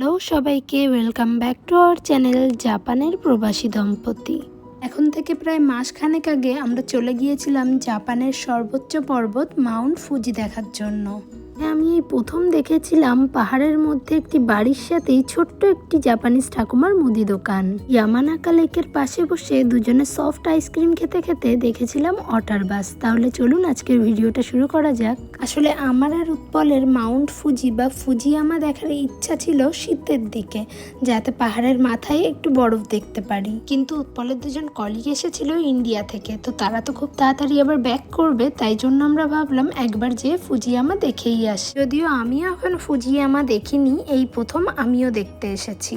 Hello সবাইকে, welcome back to our channel জাপানের প্রবাসী দম্পতি। এখন থেকে প্রায় মাসখানেক আগে আমরা চলে গিয়েছিলাম জাপানের সর্বোচ্চ পর্বত মাউন্ট ফুজি দেখার জন্য। আমি এই প্রথম দেখেছিলাম পাহাড়ের মধ্যে একটি বাড়ির সাথেই ছোট্ট একটি জাপানিজ ঠাকুমার মুদি দোকান। ইয়ামানাকা লেকের পাশে বসে দুজনে সফট আইসক্রিম খেতে খেতে দেখেছিলাম ওয়াটার বাস। তাহলে চলুন আজকের ভিডিওটা শুরু করা যাক। আসলে আমার আর উৎপলের মাউন্ট ফুজি বা ফুজিয়ামা দেখার ইচ্ছা ছিল শীতের দিকে, যাতে পাহাড়ের মাথায় একটু বরফ দেখতে পারি। কিন্তু উৎপলের দুজন কলিগ এসেছিল ইন্ডিয়া থেকে, তো তারা তো খুব তাড়াতাড়ি আবার ব্যাক করবে, তাই জন্য আমরা ভাবলাম একবার যে ফুজিয়ামা দেখেই আসি। যদিও আমিও এখন ফুজিয়ামা দেখিনি, এই প্রথম আমিও দেখতে এসেছি।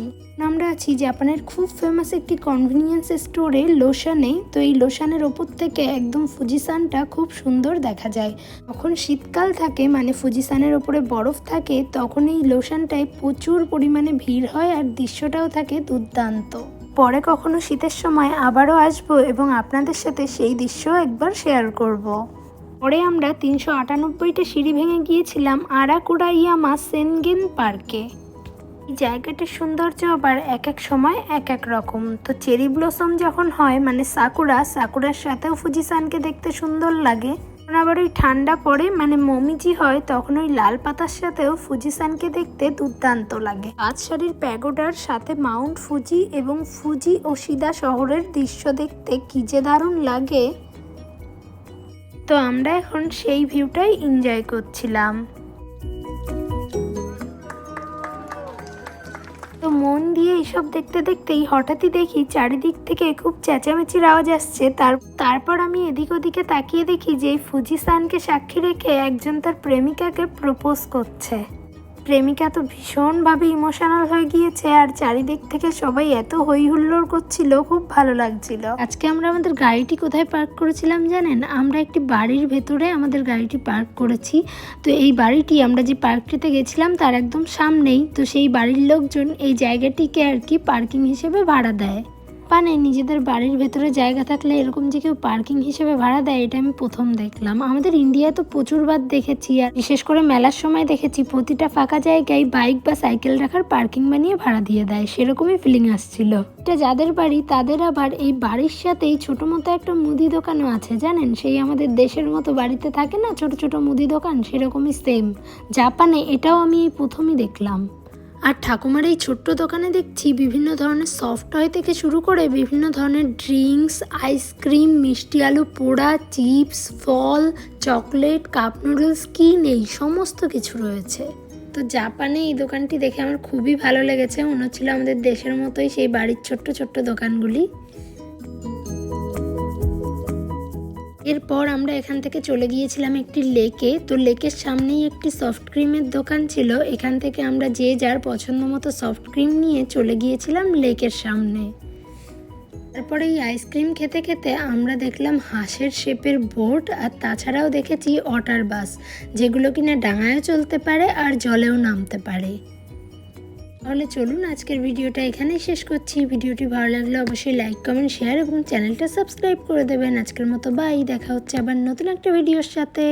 আমরা আছি জাপানের খুব ফেমাস একটি কনভিনিয়েন্স স্টোরে লোশানে। তো এই লোশানের ওপর থেকে একদম ফুজিসানটা খুব সুন্দর দেখা যায়। যখন শীতকাল থাকে, মানে ফুজিসানের ওপরে বরফ থাকে, তখন এই লোশানটায় প্রচুর পরিমাণে ভিড় হয় আর দৃশ্যটাও থাকে দুর্দান্ত। পরে কখনো শীতের সময় আবারও আসবো এবং আপনাদের সাথে সেই দৃশ্য একবার শেয়ার করব। পরে আমরা 398টা সিঁড়ি ভেঙে গিয়েছিলাম আরাকুরাইয়ামা সেনগেন পার্কে। এই জায়গাটির সৌন্দর্য আবার এক এক সময় এক এক রকম। তো চেরি ব্লসম যখন হয়, মানে সাকুরার সাথেও ফুজিসানকে দেখতে সুন্দর লাগে। আবার ওই ঠান্ডা পড়ে, মানে মমিজি হয়, তখন ওই লাল পাতার সাথেও ফুজিসানকে দেখতে দুর্দান্ত লাগে। 5 সারির প্যাগোডার সাথে মাউন্ট ফুজি এবং ফুজি ওশিদা শহরের দৃশ্য দেখতে কি যে দারুণ লাগে। তো আমরা এখন সেই ভিউটাই এনজয় করছিলাম। তো মন দিয়ে এইসব দেখতে দেখতেই হঠাৎই দেখি চারিদিক থেকে খুব চেঁচামেচির আওয়াজ আসছে। তারপর আমি এদিক ওদিকে তাকিয়ে দেখি যে ফুজিসানকে সাক্ষী রেখে একজন তার প্রেমিকাকে প্রপোজ করছে। প্রেমিকা তো ভীষণভাবে ইমোশনাল হয়ে গিয়েছে আর চারিদিক থেকে সবাই এত হই হুল্লোড় করছিল, খুব ভালো লাগছিল। আজকে আমরা আমাদের গাড়িটি কোথায় পার্ক করেছিলাম জানেন? আমরা একটি বাড়ির ভেতরে আমাদের গাড়িটি পার্ক করেছি। তো এই বাড়িটি, আমরা যে পার্কটিতে গেছিলাম তার একদম সামনেই। তো সেই বাড়ির লোকজন এই জায়গাটিকে আর কি পার্কিং হিসেবে ভাড়া দেয়। মানে নিজেদের বাড়ির ভেতরে জায়গা থাকলে এরকম যে কেউ পার্কিং হিসেবে ভাড়া দেয়, এটা আমি প্রথম দেখলাম। আমাদের ইন্ডিয়ায় তো প্রচুরবার দেখেছি, আর বিশেষ করে মেলার সময় দেখেছি প্রতিটা ফাঁকা জায়গায় বাইক বা সাইকেল রাখার পার্কিং বানিয়ে ভাড়া দিয়ে দেয়। সেরকমই ফিলিং আসছিল। এটা যাদের বাড়ি তাদের আবার এই বাড়ির সাথেই ছোট মতো একটা মুদি দোকানও আছে জানেন। সেই আমাদের দেশের মতো বাড়িতে থাকে না ছোট ছোট মুদি দোকান, সেরকমই সেম জাপানে এটাও আমি এই প্রথমই দেখলাম। আর ঠাকুমার এই ছোট্ট দোকানে দেখছি বিভিন্ন ধরনের সফট টয় থেকে শুরু করে বিভিন্ন ধরনের ড্রিঙ্কস, আইসক্রিম, মিষ্টি আলু পোড়া, চিপস, ফল, চকলেট, কাপ নুডলস, কি নেই সমস্ত কিছু রয়েছে। তো জাপানে এই দোকানটি দেখে আমার খুবই ভালো লেগেছে। মনে হচ্ছিল আমাদের দেশের মতোই সেই বাড়ির ছোট্ট ছোট্ট দোকানগুলি। এরপর আমরা এখান থেকে চলে গিয়েছিলাম একটি লেকে। তো লেকের সামনেই একটি সফট ক্রিমের দোকান ছিল। এখান থেকে আমরা যে যার পছন্দ মতো সফট ক্রিম নিয়ে চলে গিয়েছিলাম লেকের সামনে। তারপরে এই আইসক্রিম খেতে খেতে আমরা দেখলাম হাঁসের শেপের বোট, আর তাছাড়াও দেখেছি ওয়াটার বাস, যেগুলো কিনা ডাঙায়ও চলতে পারে আর জলেও নামতে পারে। তাহলে চলুন আজকের ভিডিওটা এখানেই শেষ করছি। ভিডিওটি ভালো লাগলে অবশ্যই লাইক, কমেন্ট, শেয়ার এবং চ্যানেলটা সাবস্ক্রাইব করে দেবেন। আজকের মতো বাই, দেখা হচ্ছে আবার নতুন একটা ভিডিওর সাথে।